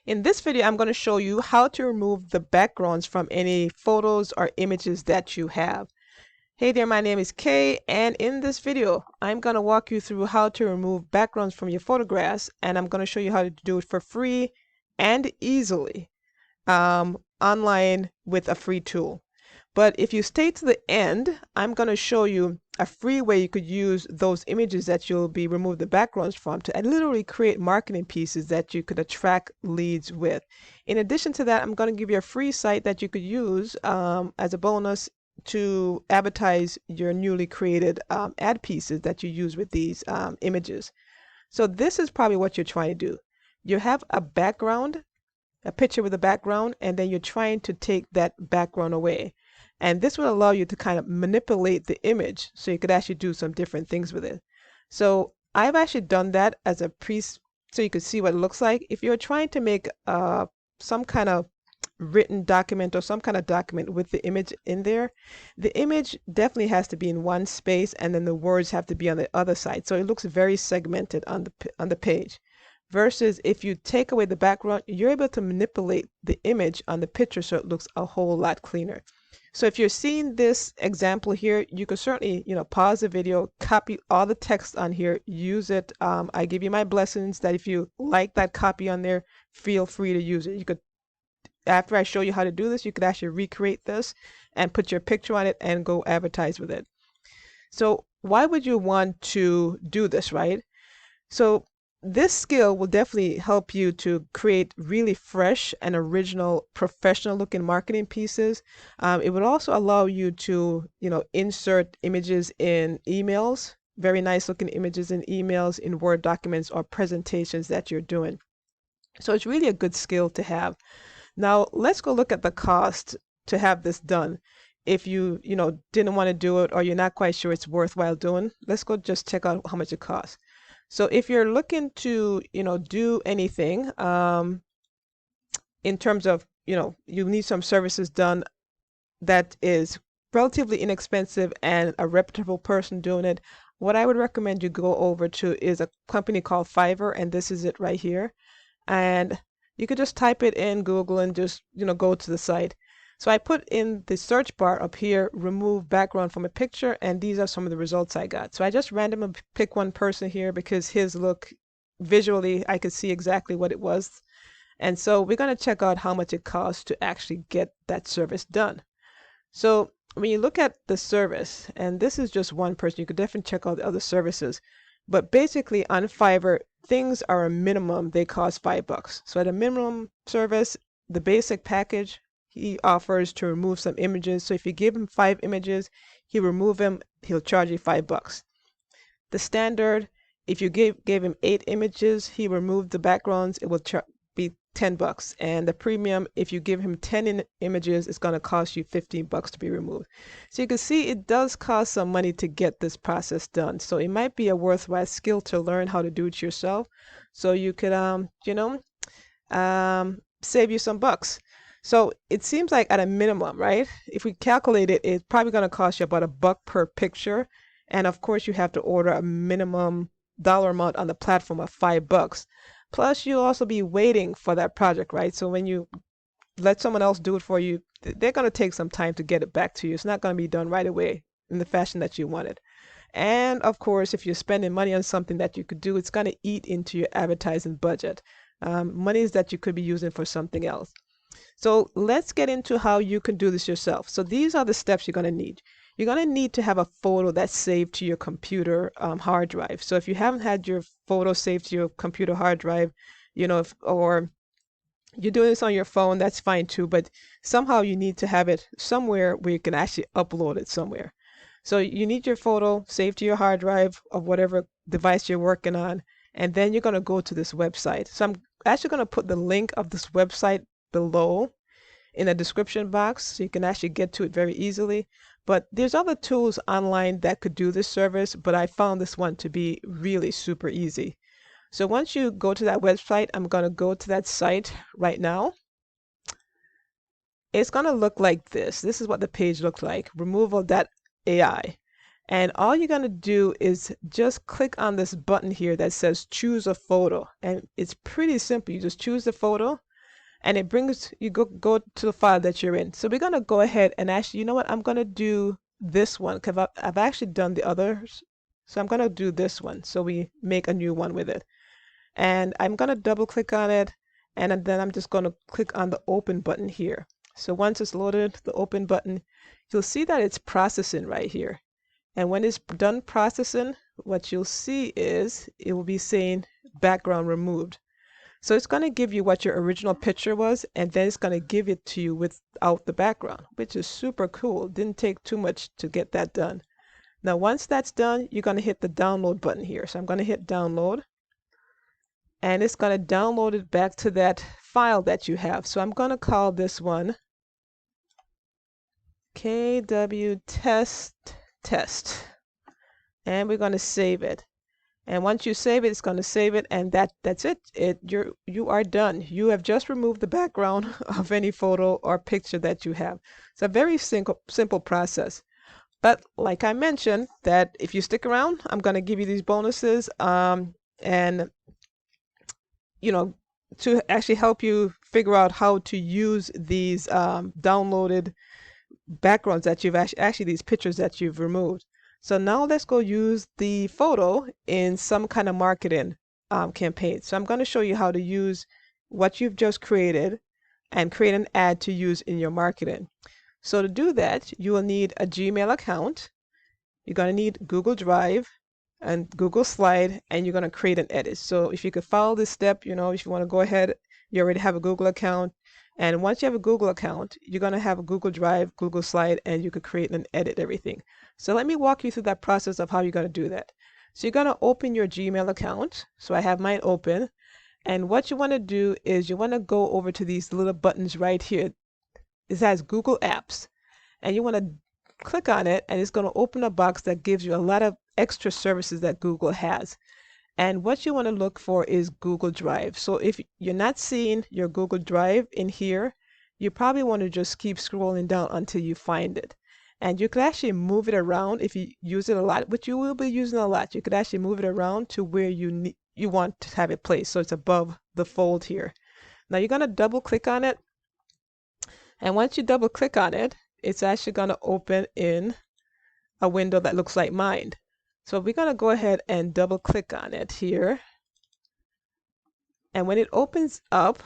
In this video, I'm going to show you how to remove the backgrounds from any photos or images that you have. Hey there, my name is Kay, and in this video, I'm going to walk you through how to remove backgrounds from your photographs, and I'm going to show you how to do it for free and easily online with a free tool. But if you stay to the end, I'm going to show you a free way you could use those images that you'll be remove the backgrounds from to literally create marketing pieces that you could attract leads with. In addition to that, I'm going to give you a free site that you could use as a bonus to advertise your newly created ad pieces that you use with these images. So this is probably what you're trying to do. You have a background, a picture with a background, and then you're trying to take that background away. And this will allow you to kind of manipulate the image so you could actually do some different things with it. So I've actually done that as a so you could see what it looks like. If you're trying to make some kind of written document or some kind of document with the image in there, the image definitely has to be in one space and then the words have to be on the other side. So it looks very segmented on the page. Versus if you take away the background, you're able to manipulate the image on the picture so it looks a whole lot cleaner. So if you're seeing this example here, you can certainly, pause the video, copy all the text on here, use it. I give you my blessings that if you like that copy on there, feel free to use it. You could, after I show you how to do this, you could actually recreate this and put your picture on it and go advertise with it. So why would you want to do this, right? So this skill will definitely help you to create really fresh and original professional looking marketing pieces. It would also allow you to, insert images in emails, very nice looking images in emails, in Word documents or presentations that you're doing. So it's really a good skill to have. Now let's go look at the cost to have this done. If you, didn't want to do it or you're not quite sure it's worthwhile doing, let's go just check out how much it costs. So if you're looking to, do anything in terms of, you need some services done that is relatively inexpensive and a reputable person doing it, what I would recommend you go over to is a company called Fiverr, and this is it right here. And you could just type it in Google and just, go to the site. So I put in the search bar up here, remove background from a picture, and these are some of the results I got. So I just randomly pick one person here because his look, visually, I could see exactly what it was. And so we're going to check out how much it costs to actually get that service done. So when you look at the service, and this is just one person, you could definitely check out the other services. But basically on Fiverr, things are a minimum, they cost $5. So at a minimum service, the basic package, he offers to remove some images. So if you give him 5 images, he'll remove them, he'll charge you $5. The standard, if you gave him 8 images, he removed the backgrounds, it will be $10. And the premium, if you give him 10 images, it's going to cost you $15 to be removed. So you can see it does cost some money to get this process done. So it might be a worthwhile skill to learn how to do it yourself. So you could, save you some bucks. So it seems like at a minimum, right? If we calculate it, it's probably going to cost you about $1 per picture. And of course, you have to order a minimum dollar amount on the platform of $5. Plus, you'll also be waiting for that project, right? So when you let someone else do it for you, they're going to take some time to get it back to you. It's not going to be done right away in the fashion that you wanted. And of course, if you're spending money on something that you could do, it's going to eat into your advertising budget. Monies that you could be using for something else. So let's get into how you can do this yourself. So these are the steps you're going to need. You're going to need to have a photo that's saved to your computer hard drive. So if you haven't had your photo saved to your computer hard drive, or you're doing this on your phone, that's fine too, but somehow you need to have it somewhere where you can actually upload it somewhere. So you need your photo saved to your hard drive of whatever device you're working on, and then you're going to go to this website. So I'm actually going to put the link of this website below in the description box so you can actually get to it very easily. But there's other tools online that could do this service, but I found this one to be really super easy. So once you go to that website, I'm going to go to that site right now. It's going to look like this. This is what the page looks like, removal.ai. And all you're going to do is just click on this button here that says choose a photo. And it's pretty simple. You just choose the photo. and it brings you go to the file that you're in. So we're gonna go ahead and actually, you know what, I'm gonna do this one because I've actually done the others. So I'm gonna do this one so we make a new one with it. And I'm gonna double click on it, and then I'm just gonna click on the open button here. So once it's loaded, the open button, you'll see that it's processing right here. And when it's done processing, what you'll see is it will be saying background removed. So it's going to give you what your original picture was, and then it's going to give it to you without the background, which is super cool. Didn't take too much to get that done. Now, once that's done, you're going to hit the download button here. So I'm going to hit download, and it's going to download it back to that file that you have. So I'm going to call this one KW test, and we're going to save it. And once you save it, it's going to save it, and that's it. You are done. You have just removed the background of any photo or picture that you have. It's a very simple process. But like I mentioned, that if you stick around, I'm going to give you these bonuses, and you know, to actually help you figure out how to use these downloaded backgrounds that you've actually these pictures that you've removed. So now let's go use the photo in some kind of marketing campaign. So I'm going to show you how to use what you've just created and create an ad to use in your marketing. So to do that, you will need a Gmail account. You're going to need Google Drive and Google Slide, and you're going to create an edit. So if you could follow this step, you know, if you want to go ahead, you already have a Google account. And once you have a Google account, you're going to have a Google Drive, Google Slide, and you could create and edit everything. So let me walk you through that process of how you're going to do that. So you're going to open your Gmail account. So I have mine open. And what you want to do is you want to go over to these little buttons right here. It has Google Apps. And you want to click on it, and it's going to open a box that gives you a lot of extra services that Google has. And what you want to look for is Google Drive. So if you're not seeing your Google Drive in here, you probably want to just keep scrolling down until you find it. And you could actually move it around if you use it a lot, which you will be using a lot. You could actually move it around to where you want to have it placed. So it's above the fold here. Now you're going to double click on it. And once you double click on it, it's actually going to open in a window that looks like mine. So we're going to go ahead and double click on it here. And when it opens up,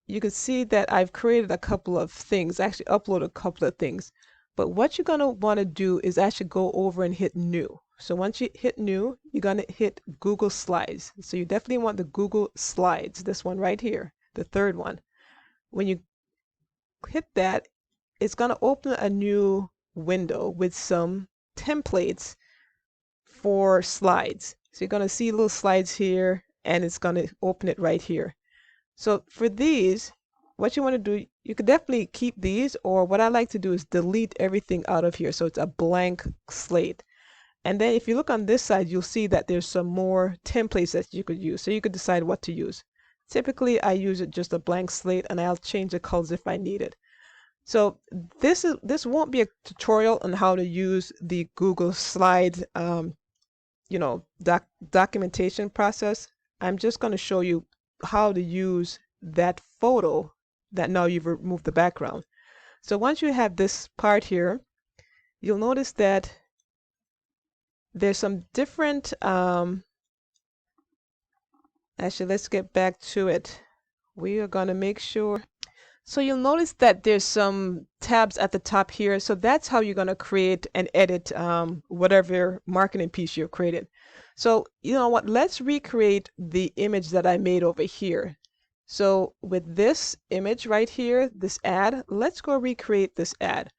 you can see that I've created a couple of things, actually uploaded a couple of things. But what you're going to want to do is actually go over and hit new. So once you hit new, you're going to hit Google Slides. So you definitely want the Google Slides, this one right here, the third one. When you hit that, it's going to open a new window with some templates for slides. So you're going to see little slides here, and it's going to open it right here. So for these, what you want to do, you could definitely keep these, or what I like to do is delete everything out of here so it's a blank slate. And then if you look on this side, you'll see that there's some more templates that you could use. So you could decide what to use. Typically, I use it just a blank slate, and I'll change the colors if I need it. So this won't be a tutorial on how to use the Google Slide documentation process. I'm just going to show you how to use that photo that now you've removed the background. So once you have this part here, you'll notice that there's some different, actually, let's get back to it. We are going to make sure. So you'll notice that there's some tabs at the top here. So that's how you're going to create and edit whatever marketing piece you've created. So you know what, let's recreate the image that I made over here. So with this image right here, this ad, let's go recreate this ad.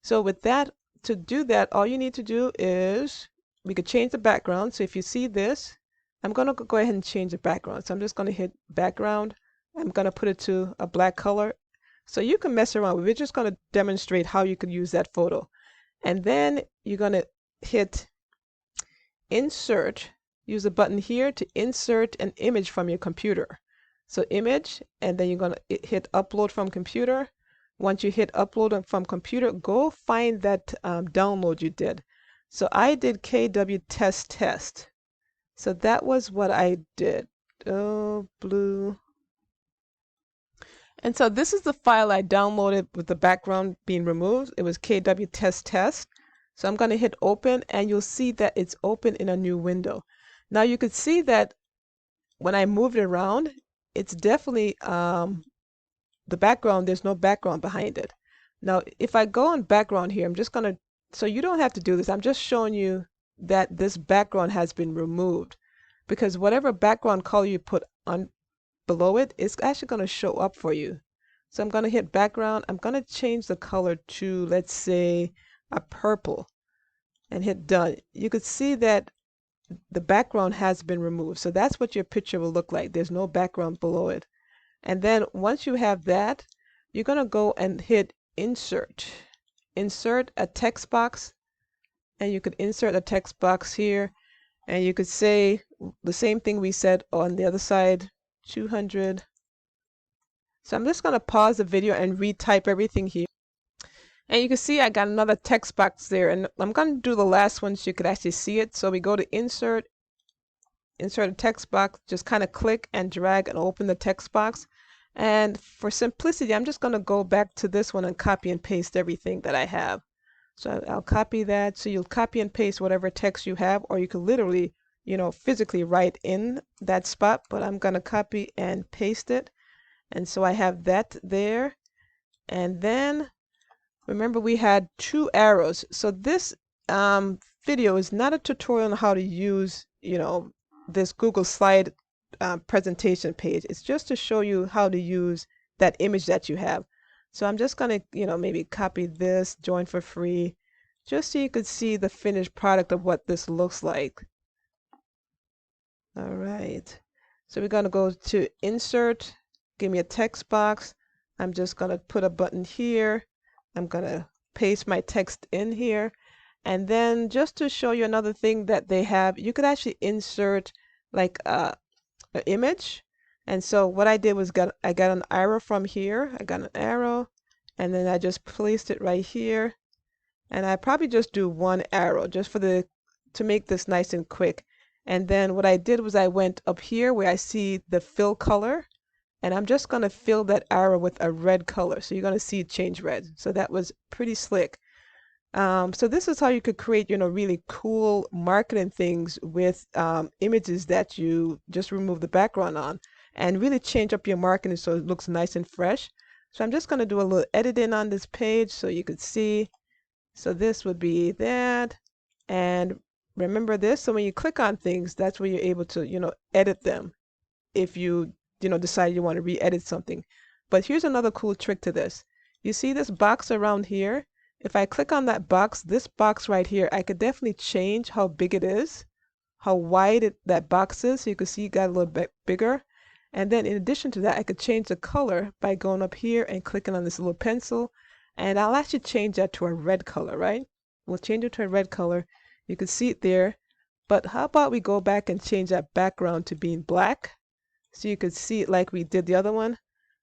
So with that, to do that, all you need to do is, we could change the background. So if you see this, I'm going to go ahead and change the background. So I'm just going to hit background. I'm going to put it to a black color. So you can mess around. We're just going to demonstrate how you could use that photo. And then you're going to hit insert, use the button here to insert an image from your computer. So image, and then you're going to hit upload from computer. Once you hit upload from computer, go find that download you did. So I did KW test. So that was what I did. Oh, blue. And so this is the file I downloaded with the background being removed. It was KW test test. So I'm going to hit open and you'll see that it's open in a new window. Now you could see that when I move it around, it's definitely the background, there's no background behind it. Now, if I go on background here, I'm just going to, so you don't have to do this. I'm just showing you that this background has been removed because whatever background color you put on below it, it's actually going to show up for you. So I'm going to hit background. I'm going to change the color to, let's say, a purple and hit done. You could see that the background has been removed. So that's what your picture will look like. There's no background below it. And then once you have that, you're going to go and hit insert. Insert a text box. And you could insert a text box here. And you could say the same thing we said on the other side, 200. So I'm just going to pause the video and retype everything here. And you can see I got another text box there. And I'm going to do the last one so you could actually see it. So we go to insert a text box, just kind of click and drag and open the text box. And for simplicity, I'm just going to go back to this one and copy and paste everything that I have. So I'll copy that. So you'll copy and paste whatever text you have, or you could literally, physically write in that spot, but I'm going to copy and paste it. And so I have that there. And then remember we had 2 arrows. So this video is not a tutorial on how to use, this Google Slide presentation page. It's just to show you how to use that image that you have. So I'm just going to, maybe copy this, join for free, just so you could see the finished product of what this looks like. All right. So we're going to go to insert, give me a text box. I'm just going to put a button here. I'm going to paste my text in here. And then just to show you another thing that they have, you could actually insert like an image. And so what I did was I got an arrow from here. I got an arrow and then I just placed it right here. And I probably just do 1 arrow just to make this nice and quick. And then what I did was I went up here where I see the fill color. And I'm just going to fill that arrow with a red color. So you're going to see it change red. So that was pretty slick. So this is how you could create, really cool marketing things with images that you just remove the background on and really change up your marketing so it looks nice and fresh. So I'm just going to do a little editing on this page so you could see. So this would be that. And remember this. So when you click on things, that's where you're able to, edit them if you decide you want to re-edit something. But here's another cool trick to this. You see this box around here? If I click on that box, this box right here, I could definitely change how big it is, how wide that box is. So you can see it got a little bit bigger. And then in addition to that, I could change the color by going up here and clicking on this little pencil. And I'll actually change that to a red color, right? We'll change it to a red color. You can see it there. But how about we go back and change that background to being black? So you could see it like we did the other one.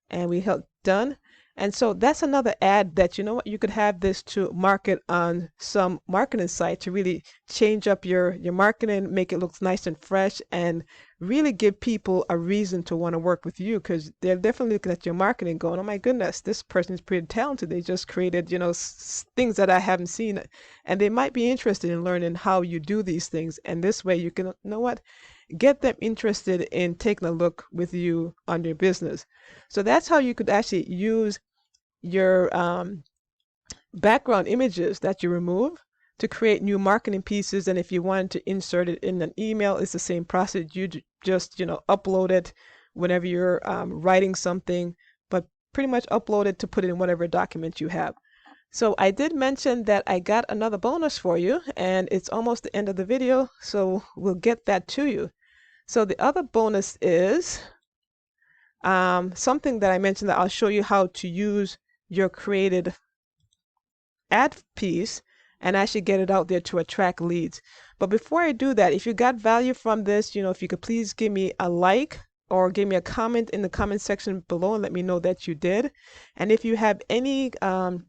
And we hit done. And so that's another ad that, you could have this to market on some marketing site to really change up your marketing, make it look nice and fresh, and really give people a reason to want to work with you because they're definitely looking at your marketing going, oh my goodness, this person is pretty talented. They just created, things that I haven't seen. And they might be interested in learning how you do these things. And this way you can, get them interested in taking a look with you on your business. So that's how you could actually use your background images that you remove to create new marketing pieces. And if you wanted to insert it in an email, it's the same process. You just upload it whenever you're writing something, but pretty much upload it to put it in whatever document you have. So I did mention that I got another bonus for you, and it's almost the end of the video, so we'll get that to you. So the other bonus is something that I mentioned that I'll show you how to use your created ad piece and actually get it out there to attract leads. But before I do that, if you got value from this, if you could please give me a like or give me a comment in the comment section below and let me know that you did. And if you have any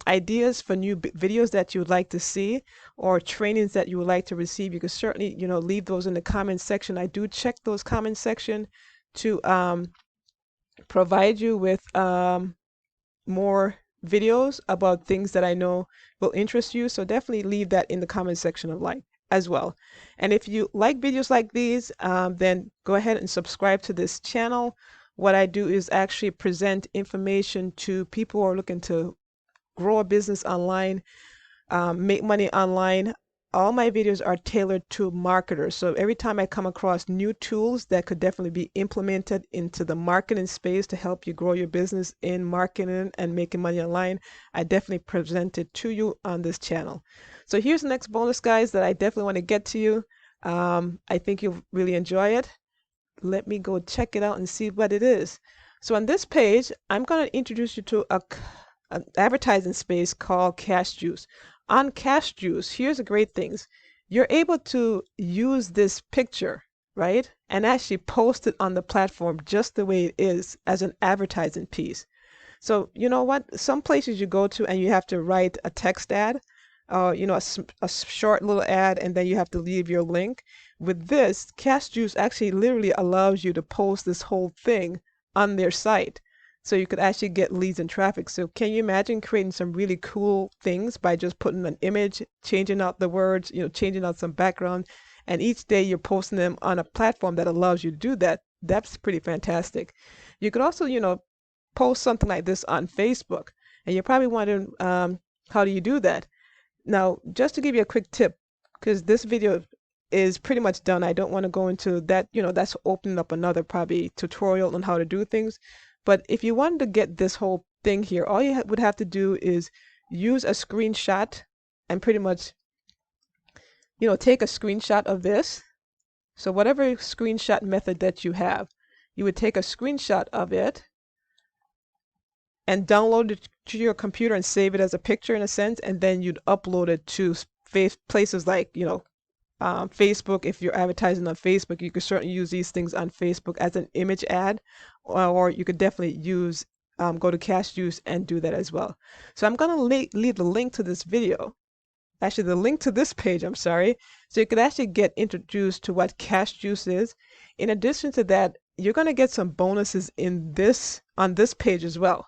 ideas for new videos that you would like to see or trainings that you would like to receive, you can certainly, leave those in the comment section. I do check those comment section to provide you with more videos about things that I know will interest you. So definitely leave that in the comment section of like as well. And if you like videos like these, then go ahead and subscribe to this channel. What I do is actually present information to people who are looking to grow a business online, make money online. All my videos are tailored to marketers. So every time I come across new tools that could definitely be implemented into the marketing space to help you grow your business in marketing and making money online, I definitely present it to you on this channel. So here's the next bonus, guys, that I definitely want to get to you. I think you'll really enjoy it. Let me go check it out and see what it is. So on this page, I'm going to introduce you to an advertising space called Cash Juice. On Cash Juice, here's the great things. You're able to use this picture, right? And actually post it on the platform just the way it is as an advertising piece. So you know what? Some places you go to and you have to write a text ad, you know, a short little ad, and then you have to leave your link. With this, Cash Juice actually literally allows you to post this whole thing on their site. So you could actually get leads and traffic. So can you imagine creating some really cool things by just putting an image, changing out the words, you know, changing out some background, and each day you're posting them on a platform that allows you to do that. That's pretty fantastic. You could also, you know, post something like this on Facebook, and you're probably wondering, how do you do that? Now, just to give you a quick tip, because this video is pretty much done. I don't want to go into that, you know, that's opening up another probably tutorial on how to do things. But if you wanted to get this whole thing here, all you would have to do is use a screenshot and pretty much, you know, take a screenshot of this. So whatever screenshot method that you have, you would take a screenshot of it and download it to your computer and save it as a picture in a sense, and then you'd upload it to places like, you know, Facebook. If you're advertising on Facebook, you could certainly use these things on Facebook as an image ad, or you could definitely use go to Cash Juice and do that as well. So I'm going to leave the link to this video, actually the link to this page, I'm sorry, so you could actually get introduced to what Cash Juice is. In addition to that, you're going to get some bonuses in this on this page as well.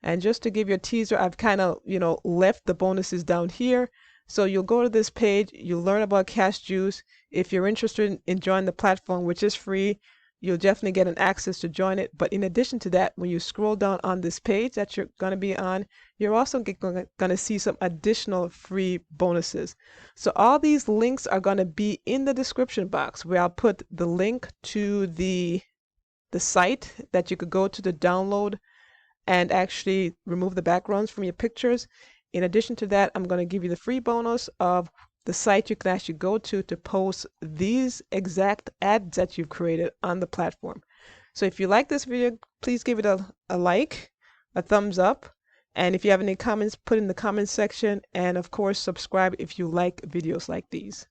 And just to give you a teaser, I've kind of, you know, left the bonuses down here. So you'll go to this page, you'll learn about Cash Juice. If you're interested in joining the platform, which is free, you'll definitely get an access to join it. But in addition to that, when you scroll down on this page that you're going to be on, you're also going to see some additional free bonuses. So all these links are going to be in the description box, where I'll put the link to the site that you could go to download and actually remove the backgrounds from your pictures. In addition to that, I'm going to give you the free bonus of the site you can actually go to post these exact ads that you've created on the platform. So if you like this video, please give it a like, a thumbs up, and if you have any comments, put in the comment section, and of course subscribe if you like videos like these.